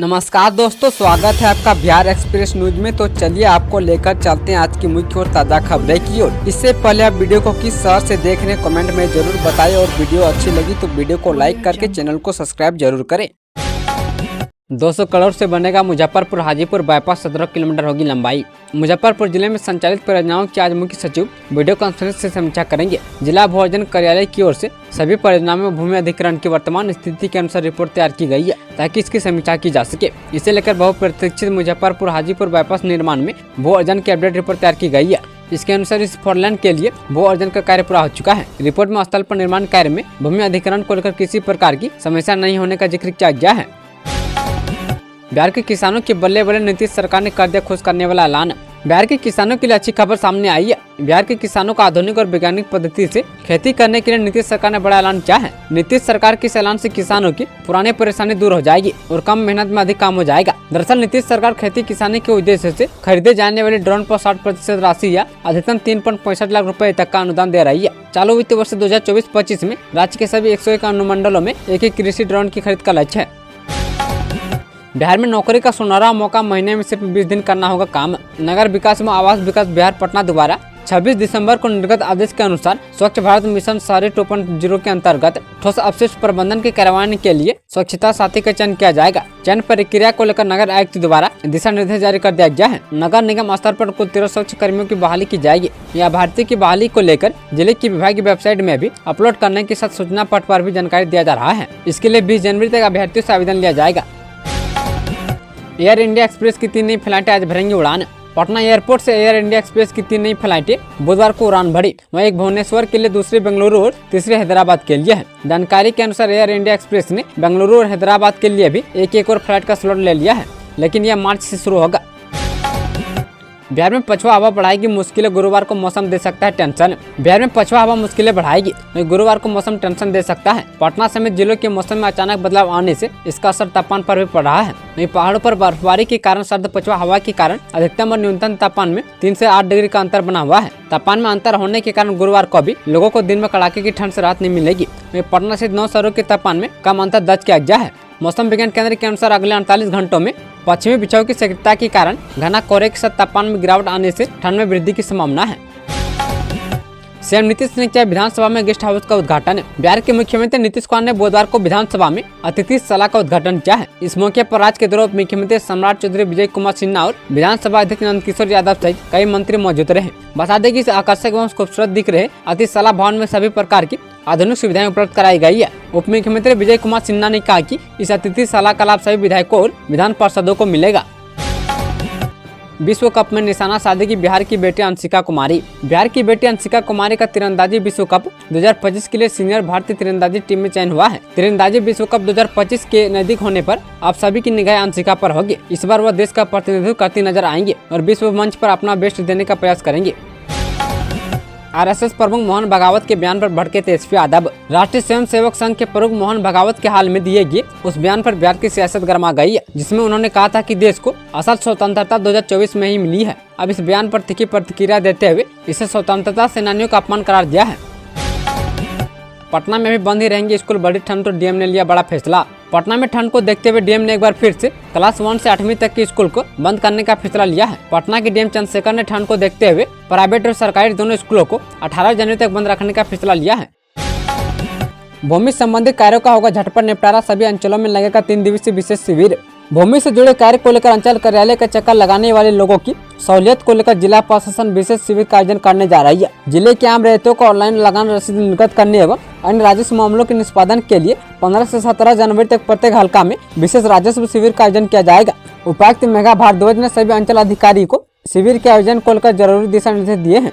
नमस्कार दोस्तों, स्वागत है आपका बिहार एक्सप्रेस न्यूज में। तो चलिए आपको लेकर चलते हैं आज की मुख्य और ताज़ा खबरें की ओर। इससे पहले आप वीडियो को किस शहर से देख रहे हैं कमेंट में जरूर बताएं और वीडियो अच्छी लगी तो वीडियो को लाइक करके चैनल को सब्सक्राइब जरूर करें। 200 करोड़ से बनेगा मुजफ्फरपुर हाजीपुर बाईपास, 17 किलोमीटर होगी लंबाई। मुजफ्फरपुर जिले में संचालित परियोजनाओं की आज मुख्य सचिव वीडियो कॉन्फ्रेंस से समीक्षा करेंगे। जिला भू अर्जन कार्यालय की ओर से सभी परियोजनाओं में भूमि अधिग्रहण की वर्तमान स्थिति के अनुसार रिपोर्ट तैयार की गई है ताकि इसकी समीक्षा की जा सके। इसे लेकर बहुप्रतीक्षित मुजफ्फरपुर हाजीपुर बाईपास निर्माण में भू अर्जन की अपडेट रिपोर्ट तैयार की गई है। इसके अनुसार इस फोरलेन के लिए भू अर्जन का कार्य पूरा हो चुका है। रिपोर्ट में स्थल पर निर्माण कार्य में भूमि अधिग्रहण को लेकर किसी प्रकार की समस्या नहीं होने का जिक्र किया गया है। बिहार के किसानों के बल्ले बल्ले, नीतीश सरकार ने कर दिया खुश करने वाला ऐलान। बिहार के किसानों के लिए अच्छी खबर सामने आई है। बिहार के किसानों को आधुनिक और वैज्ञानिक पद्धति से खेती करने के लिए नीतीश सरकार ने बड़ा ऐलान किया है। नीतीश सरकार के इस ऐलान से किसानों की पुरानी परेशानी दूर हो जाएगी और कम मेहनत में अधिक काम हो जाएगा। दरअसल नीतीश सरकार खेती किसानी के उद्देश्य से खरीदे जाने वाले ड्रोन पर 60% राशि या अधिकतम 3.65 लाख रुपए तक का अनुदान दे रही है। चालू वित्त वर्ष 2024-25 में राज्य के सभी 101 अनुमंडलों में एक कृषि ड्रोन की खरीद का लक्ष्य है। बिहार में नौकरी का सुनहरा मौका, महीने में सिर्फ 20 दिन करना होगा काम। नगर विकास एवं आवास विकास बिहार पटना द्वारा 26 दिसंबर को निर्गत आदेश के अनुसार स्वच्छ भारत मिशन शहरी 2.0 के अंतर्गत ठोस अपशिष्ट प्रबंधन के कार्यान्वयन के लिए स्वच्छता साथी का चयन किया जाएगा। चयन प्रक्रिया को लेकर नगर आयुक्त द्वारा दिशा निर्देश जारी कर दिया गया है। नगर निगम स्तर पर कुल 13 स्वच्छ कर्मियों की बहाली की जाएगी। यह अभ्यर्थी की बहाली को लेकर जिले की विभागीय वेबसाइट में भी अपलोड करने के साथ सूचना पट पर भी जानकारी दिया जा रहा है। इसके लिए 20 जनवरी तक अभ्यर्थियों से आवेदन लिया जाएगा। एयर इंडिया एक्सप्रेस की 3 नई फ्लाइटें आज भरेंगी उड़ान। पटना एयरपोर्ट से एयर इंडिया एक्सप्रेस की 3 नई फ्लाइटें बुधवार को उड़ान भरी। वहीं एक भुवनेश्वर के लिए, दूसरी बेंगलुरु और तीसरी हैदराबाद के लिए है। जानकारी के अनुसार एयर इंडिया एक्सप्रेस ने बेंगलुरु और हैदराबाद के लिए भी एक और फ्लाइट का स्लॉट ले लिया है, लेकिन यह मार्च से शुरू होगा। बिहार में पछुआ हवा बढ़ाएगी मुश्किलें, गुरुवार को मौसम दे सकता है टेंशन। बिहार में पछुआ हवा मुश्किलें बढ़ाएगी, गुरुवार को मौसम टेंशन दे सकता है। पटना समेत जिलों के मौसम में अचानक बदलाव आने से इसका असर तापमान पर भी पड़ रहा है। वहीं पहाड़ों पर बर्फबारी के कारण सर्द पछुआ हवा के कारण अधिकतम और न्यूनतम तापमान में 3 से 8 डिग्री का अंतर बना हुआ है। तापमान में अंतर होने के कारण गुरुवार को भी लोगों को दिन में कड़ाके की ठंड से राहत नहीं मिलेगी। वहीं पटना सहित 9 शहरों के तापमान में कम अंतर दर्ज किया गया है। मौसम विज्ञान केंद्र के अनुसार अगले 48 घंटों में पश्चिमी विक्षोभ की सक्रियता के कारण घना कोहरे के साथ तापमान में गिरावट आने से ठंड में वृद्धि की संभावना है। सीएम नीतीश ने किया विधानसभा में गेस्ट हाउस का उद्घाटन। बिहार के मुख्यमंत्री नीतीश कुमार ने बुधवार को विधानसभा में अतिथिशाला का उद्घाटन किया है। इस मौके पर राज्य के दो उप मुख्यमंत्री सम्राट चौधरी, विजय कुमार सिन्हा और विधानसभा अध्यक्ष नंदकिशोर यादव सहित कई मंत्री मौजूद रहे। बता दें कि इस आकर्षक एवं खूबसूरत दिख रहे अतिथिशाला भवन में सभी प्रकार की आधुनिक सुविधाएं उपलब्ध कराई गई है। उप मुख्यमंत्री विजय कुमार सिन्हा ने कहा कि इस अतिथिशाला का लाभ सभी विधायकों और विधान पार्षदों को मिलेगा। विश्व कप में निशाना साधेगी बिहार की बेटी अंशिका कुमारी। बिहार की बेटी अंशिका कुमारी का तीरंदाजी विश्व कप 2025 के लिए सीनियर भारतीय तीरंदाजी टीम में चयन हुआ है। तीरंदाजी विश्व कप 2025 के नजदीक होने पर आप सभी की निगाह अंशिका पर होगी। इस बार वह देश का प्रतिनिधित्व करती नजर आएंगे और विश्व मंच पर अपना बेस्ट देने का प्रयास करेंगे। आरएसएस प्रमुख मोहन भागवत के बयान पर भड़के तेजस्वी यादव। राष्ट्रीय स्वयंसेवक संघ के प्रमुख मोहन भागवत के हाल में दिए गए उस बयान पर बिहार की सियासत गर्मा गई है, जिसमें उन्होंने कहा था कि देश को असल स्वतंत्रता 2024 में ही मिली है। अब इस बयान पर तीखी प्रतिक्रिया देते हुए इसे स्वतंत्रता सेनानियों का अपमान करार दिया है। पटना में भी बंद ही रहेंगे स्कूल, बड़ी ठंड तो डीएम ने लिया बड़ा फैसला। पटना में ठंड को देखते हुए डीएम ने एक बार फिर से क्लास 1 से 8वीं तक के स्कूल को बंद करने का फैसला लिया है। पटना के डीएम चंद्रशेखर ने ठंड को देखते हुए प्राइवेट और सरकारी दोनों स्कूलों को 18 जनवरी तक बंद रखने का फैसला लिया है। भूमि संबंधी कार्यों का होगा झटपट निपटारा, सभी अंचलों में लगेगा 3 दिवसीय विशेष शिविर। भूमि से जुड़े कार्य को लेकर अंचल कार्यालय का चक्कर लगाने वाले लोगों की सहूलियत को लेकर जिला प्रशासन विशेष शिविर का आयोजन करने जा रही है। जिले के आम रैयतों को ऑनलाइन लगान रसीद निर्गत करने एवं अन्य राजस्व मामलों के निष्पादन के लिए 15 से 17 जनवरी तक प्रत्येक हल्का में विशेष राजस्व शिविर का आयोजन किया जाएगा। उपायुक्त मेघा भारद्वाज ने सभी अंचल अधिकारी को शिविर के आयोजन को लेकर जरूरी दिशा निर्देश दिए हैं।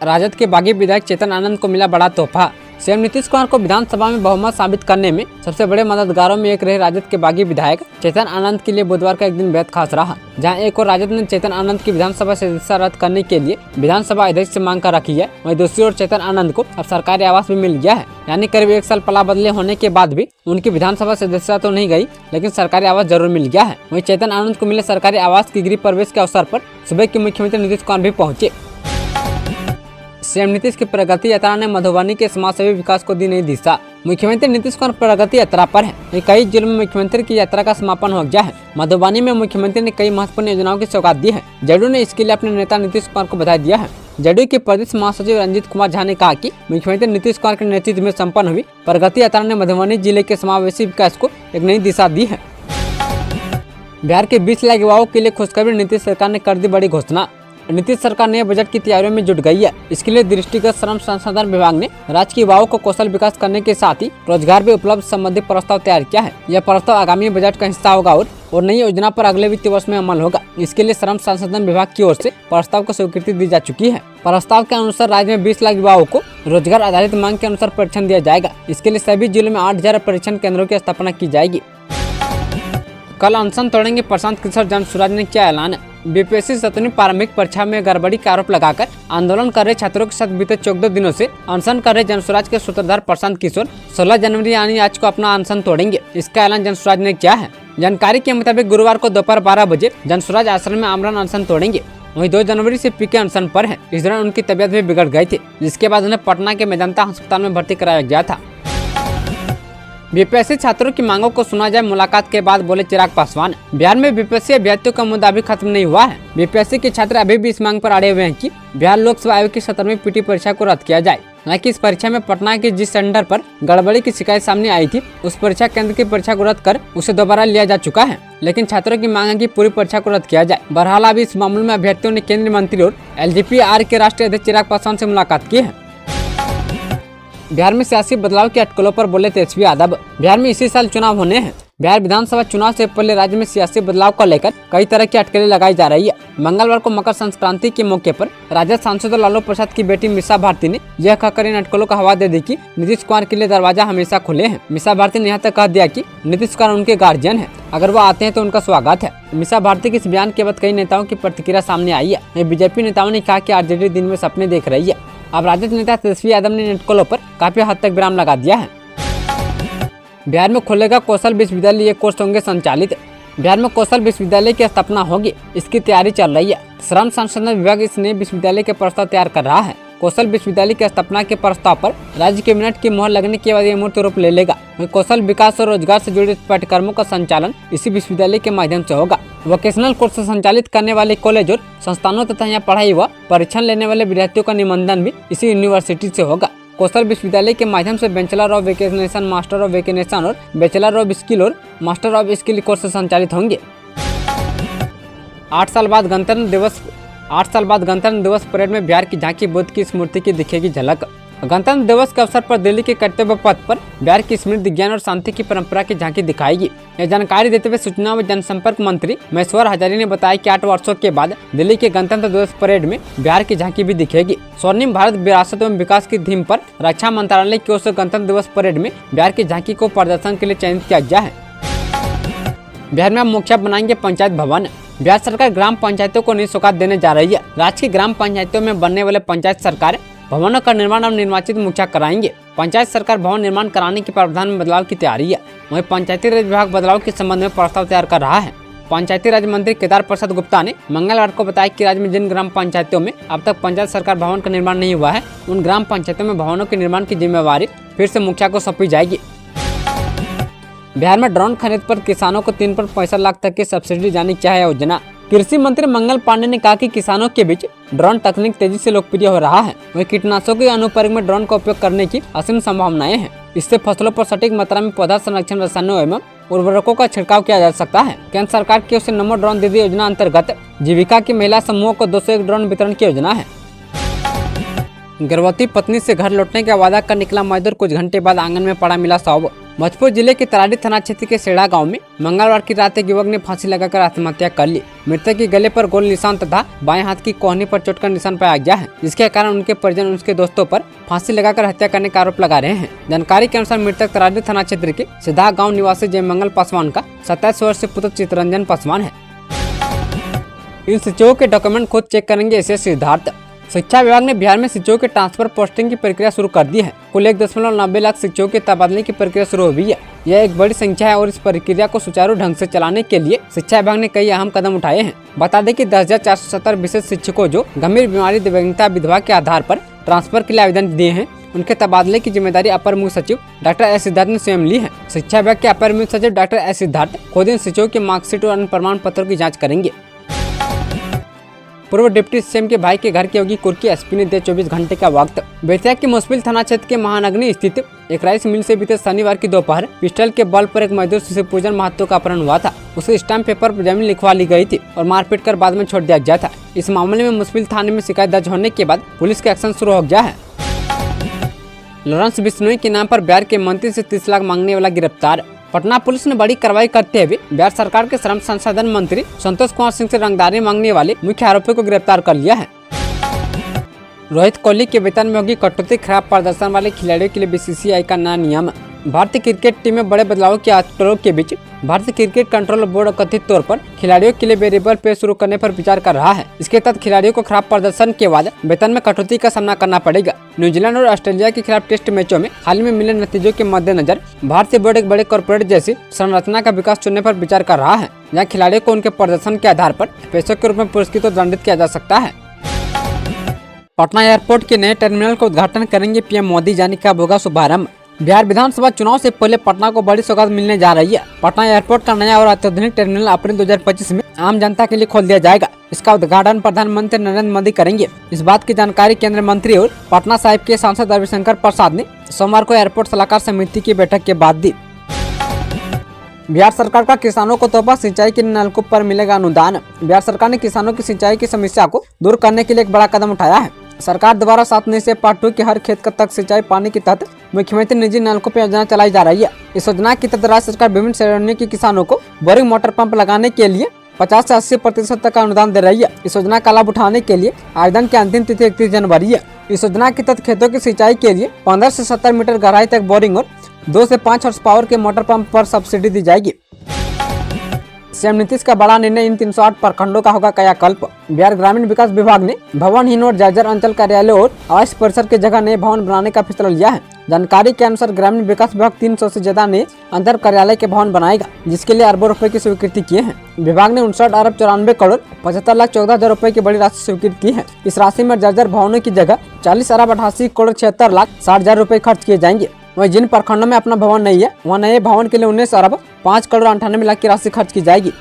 राजद के बागी विधायक चेतन आनंद को मिला बड़ा तोहफा। सीएम नीतीश कुमार को विधानसभा में बहुमत साबित करने में सबसे बड़े मददगारों में एक रहे राजद के बागी विधायक चेतन आनंद के लिए बुधवार का एक दिन बेहद खास रहा, जहां एक और राजद ने चेतन आनंद की विधानसभा सदस्यता रद्द करने के लिए विधानसभा अध्यक्ष से मांग कर रखी है। वहीं दूसरी ओर चेतन आनंद को अब सरकारी आवास भी मिल गया है, यानी करीब 1 साल पला बदले होने के बाद भी उनकी विधानसभा सदस्यता तो नहीं गई, लेकिन सरकारी आवास जरूर मिल गया है। वहीं चेतन आनंद को मिले सरकारी आवास की गृह प्रवेश के अवसर पर सुबह के मुख्यमंत्री नीतीश कुमार भी पहुंचे। सीएम नीतीश की प्रगति यात्रा ने मधुबनी के समाजसेवी विकास को दी नई दिशा। मुख्यमंत्री नीतीश कुमार प्रगति यात्रा पर है। कई जिलों में मुख्यमंत्री की यात्रा का समापन हो गया है। मधुबनी में मुख्यमंत्री ने कई महत्वपूर्ण योजनाओं की सौगात दी है। जदयू ने इसके लिए अपने नेता नीतीश कुमार को बधाई दिया है। जदयू के प्रदेश महासचिव रंजीत कुमार झा ने कहा कि मुख्यमंत्री नीतीश कुमार के नेतृत्व में संपन्न हुई प्रगति यात्रा ने मधुबनी जिले के समावेशी विकास को एक नई दिशा दी है। बिहार के 20 लाख युवाओं के लिए खुशखबरी, नीतीश सरकार ने कर दी बड़ी घोषणा। नीतीश सरकार नए बजट की तैयारियों में जुट गई है। इसके लिए दृष्टिगत श्रम संसाधन विभाग ने राज्य के युवाओं को कौशल विकास करने के साथ ही रोजगार भी उपलब्ध संबंधी प्रस्ताव तैयार किया है। यह प्रस्ताव आगामी बजट का हिस्सा होगा और नई योजना पर अगले वित्तीय वर्ष में अमल होगा। इसके लिए श्रम संसाधन विभाग की ओर से प्रस्ताव को स्वीकृति दी जा चुकी है। प्रस्ताव के अनुसार राज्य में 20 लाख युवाओं को रोजगार आधारित मांग के अनुसार प्रशिक्षण दिया जाएगा। इसके लिए सभी जिलों में 8000 प्रशिक्षण केंद्रों की स्थापना की जाएगी। कल अनशन तोड़ेंगे प्रशांत किशोर, जनसुराज ने किया ऐलान। बीपीएससी 7वीं प्रारंभिक परीक्षा में गड़बड़ी का आरोप लगाकर आंदोलन कर रहे छात्रों के साथ बीते 14 दिनों से अनशन कर रहे जनसुराज के सूत्रधार प्रशांत किशोर 16 जनवरी यानी आज को अपना अनशन तोड़ेंगे। इसका ऐलान जनसुराज ने किया है। जानकारी के मुताबिक गुरुवार को दोपहर 12 बजे जनसुराज आश्रम में आमरण अनशन तोड़ेंगे। वहीं 2 जनवरी से पीके अनशन पर है। इस दौरान उनकी तबियत भी बिगड़ गई थी, जिसके बाद उन्हें पटना के मेदांता अस्पताल में भर्ती कराया गया था। बीपीएससी छात्रों की मांगों को सुना जाए, मुलाकात के बाद बोले चिराग पासवान। बिहार में बीपीएससी अभ्यर्थियों का मुद्दा अभी खत्म नहीं हुआ है। बीपीएससी के छात्र अभी भी इस मांग पर अड़े हुए हैं कि बिहार लोक सेवा आयोग की 17वीं पीटी परीक्षा को रद्द किया जाए। हालांकि इस परीक्षा में पटना के जिस सेंटर पर गड़बड़ी की शिकायत सामने आई थी, उस परीक्षा केंद्र की परीक्षा को रद्द कर उसे दोबारा लिया जा चुका है। लेकिन छात्रों की मांग है कि पूरी परीक्षा को रद्द किया जाए। बहरहाल अभी इस मामले में अभ्यर्थियों ने केंद्रीय मंत्री और एलजेपी-आर के राष्ट्रीय अध्यक्ष चिराग पासवान से मुलाकात की है। बिहार में सियासी बदलाव की अटकलों पर बोले तेजस्वी यादव। बिहार में इसी साल चुनाव होने हैं। बिहार विधानसभा चुनाव से पहले राज्य में सियासी बदलाव को लेकर कई तरह की अटकलें लगाई जा रही है। मंगलवार को मकर संक्रांति के मौके पर राजद सांसद लालू प्रसाद की बेटी मीसा भारती ने यह कहकर इन अटकलों का हवा दे दी कि नीतीश कुमार के लिए दरवाजा हमेशा खुले हैं। मीसा भारती ने यहाँ तक कह दिया कि नीतीश कुमार उनके गार्जियन है, अगर वो आते हैं तो उनका स्वागत है। मीसा भारती के इस बयान के बाद कई नेताओं की प्रतिक्रिया सामने आई है। बीजेपी नेताओं ने कहा कि आरजेडी दिन में सपने देख रही है। अब राजद नेता तेजस्वी यादव ने अटकलों पर काफी हद तक विराम लगा दिया है। बिहार में खुलेगा कौशल विश्वविद्यालय, ये कोर्स होंगे संचालित। बिहार में कौशल विश्वविद्यालय की स्थापना होगी, इसकी तैयारी चल रही है। श्रम संसाधन विभाग इस नए विश्वविद्यालय के प्रस्ताव तैयार कर रहा है। कौशल विश्वविद्यालय की स्थापना के प्रस्ताव पर राज्य कैबिनेट की मोहर लगने के बाद ये मूर्त रूप ले लेगा। कौशल विकास और रोजगार से जुड़े पाठ्यक्रमों का संचालन इसी विश्वविद्यालय के माध्यम से होगा। वोकेशनल कोर्स संचालित करने वाले कॉलेज और संस्थानों तथा यहाँ पढ़ाई व परीक्षण लेने वाले विद्यार्थियों का निबंधन भी इसी यूनिवर्सिटी से होगा। कौशल विश्वविद्यालय के माध्यम से बैचलर ऑफ वेकेशनेशन, मास्टर ऑफ वेकेशनेशन और बैचलर ऑफ स्किल और मास्टर ऑफ स्किल कोर्स संचालित होंगे। 8 साल बाद गणतंत्र दिवस परेड में बिहार की झांकी बुद्ध की स्मृति की दिखेगी झलक। गणतंत्र दिवस के अवसर पर दिल्ली के कर्तव्य पथ पर बिहार की स्मृति, ज्ञान और शांति की परंपरा की झांकी दिखाएगी। यह जानकारी देते हुए सूचना व जनसंपर्क मंत्री महेश्वर हजारी ने बताया कि 8 वर्षों के बाद दिल्ली के गणतंत्र दिवस परेड में बिहार की झांकी भी दिखेगी। स्वर्णिम भारत विरासत एवं विकास की थीम पर रक्षा मंत्रालय की ओर से गणतंत्र दिवस परेड में बिहार की झांकी को प्रदर्शन के लिए चयनित किया गया है। बिहार में अब मुखिया बनाएंगे पंचायत भवन। बिहार सरकार ग्राम पंचायतों को नई सौगात देने जा रही है। राज्य की ग्राम पंचायतों में बनने वाले पंचायत सरकार भवनों का निर्माण अब निर्वाचित मुखिया कराएंगे। पंचायत सरकार भवन निर्माण कराने के प्रावधान में बदलाव की तैयारी है। वहीं पंचायती राज विभाग बदलाव के संबंध में प्रस्ताव तैयार कर रहा है। पंचायती राज मंत्री केदार प्रसाद गुप्ता ने मंगलवार को बताया कि राज्य में जिन ग्राम पंचायतों में अब तक पंचायत सरकार भवन का निर्माण नहीं हुआ है, उन ग्राम पंचायतों में भवनों के निर्माण की जिम्मेवारी फिर से मुखिया को सौंपी जाएगी। बिहार में ड्रोन खरीद पर किसानों को 3.65 लाख तक की सब्सिडी जारी किया है योजना। कृषि मंत्री मंगल पांडे ने कहा कि किसानों के बीच ड्रोन तकनीक तेजी से लोकप्रिय हो रहा है। वहीं कीटनाशकों के अनुप्रयोग में ड्रोन का उपयोग करने की असीम संभावनाएं हैं। इससे फसलों पर सटीक मात्रा में पौधा संरक्षण, रसायनों एवं उर्वरकों का छिड़काव किया जा सकता है। केंद्र सरकार की ओर से नमो ड्रोन दीदी योजना अंतर्गत जीविका की महिला समूहों को 201 ड्रोन वितरण की योजना है। गर्भवती पत्नी से घर लौटने का वादा कर निकला मजदूर, कुछ घंटे बाद आंगन में पड़ा मिला शव। भोजपुर जिले के तराड़ी थाना क्षेत्र के सेड़ा गांव में मंगलवार की रात एक युवक ने फांसी लगाकर आत्महत्या कर ली। मृतक के गले पर गोल निशान तथा बाएं हाथ की कोहनी पर चोट का निशान पाया गया है, जिसके कारण उनके परिजन उसके दोस्तों पर फांसी लगाकर हत्या करने का आरोप लगा रहे हैं। जानकारी के अनुसार मृतक तराड़ी थाना क्षेत्र के सिद्धा गाँव निवासी जयमंगल पासवान का 27 वर्षीय पुत्र चितरंजन पासवान है। इन शिक्षकों के डॉक्यूमेंट खुद चेक करेंगे एसएस सिद्धार्थ। शिक्षा विभाग ने बिहार में शिक्षकों के ट्रांसफर पोस्टिंग की प्रक्रिया शुरू कर दी है। कुल 1.90 लाख शिक्षकों के तबादले की प्रक्रिया शुरू हो गई है। यह एक बड़ी संख्या है और इस प्रक्रिया को सुचारू ढंग से चलाने के लिए शिक्षा विभाग ने कई अहम कदम उठाए हैं। बता दें कि 10,470 विशेष शिक्षकों जो गंभीर बीमारी, दिव्यांगता, विधवा के आधार पर ट्रांसफर के लिए आवेदन दिए हैं, उनके तबादले की जिम्मेदारी अपर मुख्य सचिव डॉक्टर एस सिद्धार्थ ने स्वयं ली है। शिक्षा विभाग के अपर मुख्य सचिव डॉक्टर एस सिद्धार्थ खुद इन शिक्षकों की मार्कशीट और अन्य प्रमाण पत्रों की जाँच करेंगे। पूर्व डिप्टी सीएम के भाई के घर की होगी कुर्की, एसपी ने दिया 24 घंटे का वक्त। बेतिया के मुसबिल थाना क्षेत्र के महानगरी स्थित एक राइस मिल से बीते शनिवार की दोपहर पिस्टल के बल पर एक मजदूर शिवपूजन महतो का अपहरण हुआ था। उसे स्टाम्प पेपर पर जमीन लिखवा ली गई थी और मारपीट कर बाद में छोड़ दिया गया था। इस मामले में मुसबिल थाने में शिकायत दर्ज होने के बाद पुलिस का एक्शन शुरू हो गया है। लॉरेंस बिश्नोई के नाम पर बिहार के मंत्री से 30 लाख मांगने वाला गिरफ्तार। पटना पुलिस ने बड़ी कार्रवाई करते हुए बिहार सरकार के श्रम संसाधन मंत्री संतोष कुमार सिंह से रंगदारी मांगने वाले मुख्य आरोपी को गिरफ्तार कर लिया है। रोहित कोहली के वेतन में होगी कटौती, खराब प्रदर्शन वाले खिलाड़ियों के लिए बीसीसीआई का नया नियम। भारतीय क्रिकेट टीम में बड़े बदलावों के आरोप के बीच भारतीय क्रिकेट कंट्रोल बोर्ड कथित तौर पर खिलाड़ियों के लिए वेरिएबल पे शुरू करने पर विचार कर रहा है। इसके तहत खिलाड़ियों को खराब प्रदर्शन के बाद वेतन में कटौती का सामना करना पड़ेगा। न्यूजीलैंड और ऑस्ट्रेलिया के खिलाफ टेस्ट मैचों में हाल ही में मिले नतीजों के मद्देनजर भारतीय बोर्ड एक बड़े कॉर्पोरेट जैसी संरचना का विकास चुनने पर विचार कर रहा है, जहाँ खिलाड़ियों को उनके प्रदर्शन के आधार पर पैसों के रूप में पुरस्कृत और दंडित किया जा सकता है। पटना एयरपोर्ट के नए टर्मिनल का उद्घाटन करेंगे पीएम मोदी, जाने का होगा शुभारंभ। बिहार विधानसभा चुनाव से पहले पटना को बड़ी सौगात मिलने जा रही है। पटना एयरपोर्ट का नया और अत्याधुनिक टर्मिनल अप्रैल 2025 में आम जनता के लिए खोल दिया जाएगा। इसका उद्घाटन प्रधानमंत्री नरेंद्र मोदी करेंगे। इस बात की जानकारी केंद्रीय मंत्री और पटना साहिब के सांसद रविशंकर प्रसाद ने सोमवार को एयरपोर्ट सलाहकार समिति की बैठक के बाद दी। बिहार सरकार का किसानों को तोहफा, सिंचाई के नलकूप पर मिलेगा अनुदान। बिहार सरकार ने किसानों की सिंचाई की समस्या को दूर करने के लिए एक बड़ा कदम उठाया है। सरकार द्वारा 7 मई से पार्ट 2 के हर खेत तक सिंचाई पानी के तहत मुख्यमंत्री निजी नलकूप योजना चलाई जा रही है। इस योजना के तहत राज्य सरकार विभिन्न श्रेणियों के किसानों को बोरिंग मोटर पंप लगाने के लिए 50 से 80% तक का अनुदान दे रही है। इस योजना का लाभ उठाने के लिए आवेदन की अंतिम तिथि 31 जनवरी है। इस योजना के तहत खेतों की सिंचाई के लिए 15 से 70 मीटर गहराई तक बोरिंग और 2 से 5 हॉर्स पावर के मोटर पंप पर सब्सिडी दी जाएगी। सीएम नीतीश का बड़ा निर्णय, इन 308 प्रखंडों का होगा कायाकल्प। बिहार ग्रामीण विकास विभाग ने भवनहीन और जर्जर अंचल कार्यालय और आवास परिसर की जगह नए भवन बनाने का फैसला लिया है। जानकारी के अनुसार ग्रामीण विकास विभाग 300 से ज्यादा नए अंतर कार्यालय के भवन बनाएगा, जिसके लिए अरबों रुपए की स्वीकृति किए हैं। विभाग ने 59 अरब 94 करोड़ 75,14,000 रुपए की बड़ी राशि स्वीकृत की है। इस राशि में जर्जर भवनों की जगह 40 अरब 88 करोड़ 76,60,000 रुपए खर्च किए जाएंगे। वहीं जिन प्रखंडों में अपना भवन नहीं है, वहाँ नए भवन के लिए 19 अरब 5 करोड़ 98 लाख की राशि खर्च की जाएगी।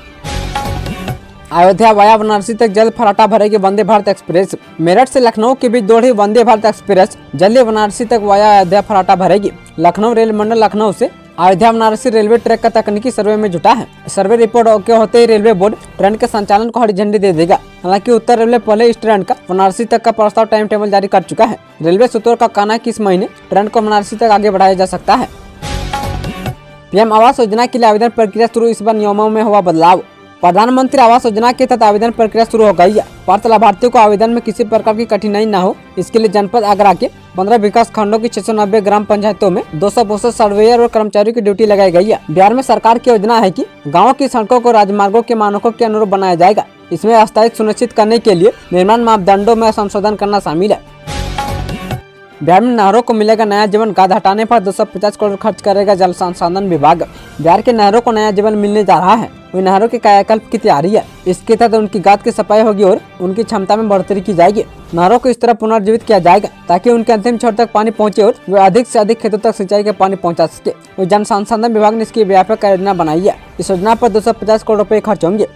अयोध्या वाया वाराणसी तक जल्द फराटा भरेगी वंदे भारत एक्सप्रेस। मेरठ से लखनऊ के बीच दौड़ी वंदे भारत एक्सप्रेस जल्द वाराणसी तक वाया अयोध्या फराटा भरेगी। लखनऊ रेल मंडल लखनऊ से अयोध्या वाराणसी रेलवे ट्रैक का तकनीकी सर्वे में जुटा है। सर्वे रिपोर्ट ओके होते ही रेलवे बोर्ड ट्रेन के संचालन को हरी झंडी दे देगा। हालांकि उत्तर रेलवे पहले इस ट्रेन का वाराणसी तक का प्रस्ताव टाइम टेबल जारी कर चुका है। रेलवे सूत्रों का कहना है कि इस महीने ट्रेन को वाराणसी तक आगे बढ़ाया जा सकता है। पीएम आवास योजना के लिए आवेदन प्रक्रिया शुरू, इस बार नियमों में हुआ बदलाव। प्रधानमंत्री आवास योजना के तहत आवेदन प्रक्रिया शुरू हो गई है। पात्र लाभार्थियों को आवेदन में किसी प्रकार की कठिनाई न हो, इसके लिए जनपद आगरा के 15 विकास खंडों की 690 ग्राम पंचायतों में 262 सर्वेयर और कर्मचारियों की ड्यूटी लगाई गई है। बिहार में सरकार की योजना है कि गाँव की सड़कों को राजमार्गों के मानकों के अनुरूप बनाया जाएगा। इसमें अस्थायित्व सुनिश्चित करने के लिए निर्माण मापदंडों में संशोधन करना शामिल है। बिहार में नहरों को मिलेगा नया जीवन, गाद हटाने पर 250 करोड़ खर्च करेगा जल संसाधन विभाग। बिहार के नहरों को नया जीवन मिलने जा रहा है। वही नहरों के कायाकल्प की तैयारी है। इसके तहत उनकी गाद की सफाई होगी और उनकी क्षमता में बढ़ोतरी की जाएगी। नहरों को इस तरह पुनर्जीवित किया जाएगा ताकि उनके अंतिम छोर तक पानी पहुंचे और वे अधिक से अधिक खेतों तक सिंचाई का पानी पहुंचा सके। वही जल संसाधन विभाग ने इसकी व्यापक योजना बनाई है। इस योजना पर 250 करोड़ रुपए खर्च होंगे।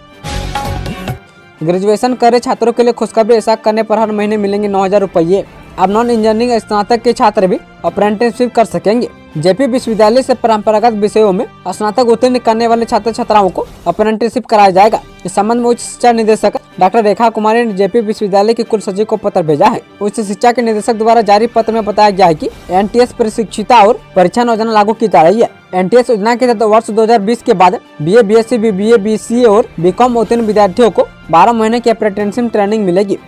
ग्रेजुएशन करे छात्रों के लिए खुशखबरी, ऐसा करने पर हर महीने मिलेंगे 9,000 रुपये। अब नॉन इंजीनियरिंग स्नातक के छात्र भी अप्रेंटिसशिप कर सकेंगे। जेपी विश्वविद्यालय से परंपरागत विषयों में स्नातक उत्तीर्ण करने वाले छात्र छात्राओं को अप्रेंटिसशिप कराया जाएगा। इस संबंध में उच्च शिक्षा निदेशक डॉक्टर रेखा कुमारी ने जेपी विश्वविद्यालय के कुल सचिव को पत्र भेजा है। उच्च शिक्षा के निदेशक द्वारा जारी पत्र में बताया गया है कि एनटीएस प्रशिक्षिता और परीक्षा योजना लागू की जा रही है। एनटीएस योजना के तहत वर्ष 2020 के बाद बीए, बीएससी, बीबीए, बीसीए और बीकॉम उत्तीर्ण विद्यार्थियों को 12 महीने की अप्रेंटिसशिप ट्रेनिंग मिलेगी।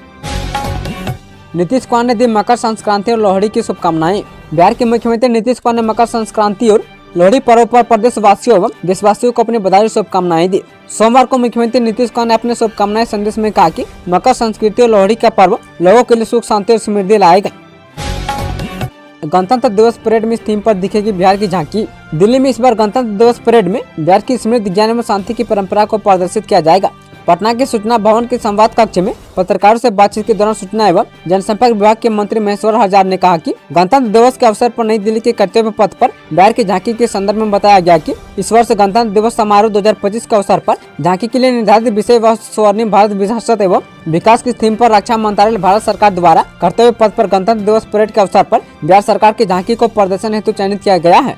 नीतीश कुमार ने दी मकर संक्रांति और लोहड़ी की शुभकामनाएं। बिहार के मुख्यमंत्री नीतीश कुमार ने मकर संक्रांति और लोहड़ी पर्व पर प्रदेशवासियों एवं देशवासियों को अपनी बधाई और शुभकामनाएं दी। सोमवार को मुख्यमंत्री नीतीश कुमार ने अपने शुभकामनाएं संदेश में कहा कि मकर संस्कृति और लोहड़ी का पर्व लोगों के लिए सुख, शांति और समृद्धि लाएगा। गणतंत्र दिवस परेड में इस थीम पर दिखेगी बिहार की झांकी। दिल्ली में इस बार गणतंत्र दिवस परेड में बिहार की समृद्ध ज्ञान एवं शांति की परंपरा को प्रदर्शित किया जाएगा। पटना के सूचना भवन के संवाद कक्ष में पत्रकारों से बातचीत के दौरान सूचना एवं जनसंपर्क विभाग के मंत्री महेश्वर हजार ने कहा कि गणतंत्र दिवस के अवसर पर नई दिल्ली के कर्तव्य पथ पर बिहार की झांकी के संदर्भ में बताया गया कि इस वर्ष गणतंत्र दिवस समारोह 2025 के अवसर पर झांकी के लिए निर्धारित विषय व स्वर्णिम भारत विरासत एवं विकास की थीम पर रक्षा मंत्रालय भारत सरकार द्वारा कर्तव्य पथ पर गणतंत्र दिवस परेड के अवसर पर बिहार सरकार की झांकी को प्रदर्शन हेतु चयनित किया गया है।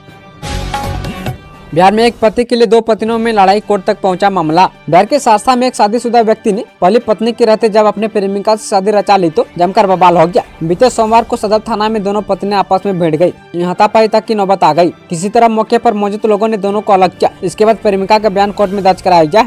बिहार में एक पति के लिए दो पत्नियों में लड़ाई, कोर्ट तक पहुंचा मामला। बिहार के सहरसा में एक शादीशुदा व्यक्ति ने पहली पत्नी के रहते जब अपने प्रेमिका से शादी रचा ली तो जमकर बवाल हो गया। बीते सोमवार को सदर थाना में दोनों पत्नियां आपस में भिड़ गई। हाथापाई तक की नौबत आ गई। किसी तरह मौके पर मौजूद लोगों ने दोनों को अलग किया। इसके बाद प्रेमिका का बयान कोर्ट में दर्ज कराया गया।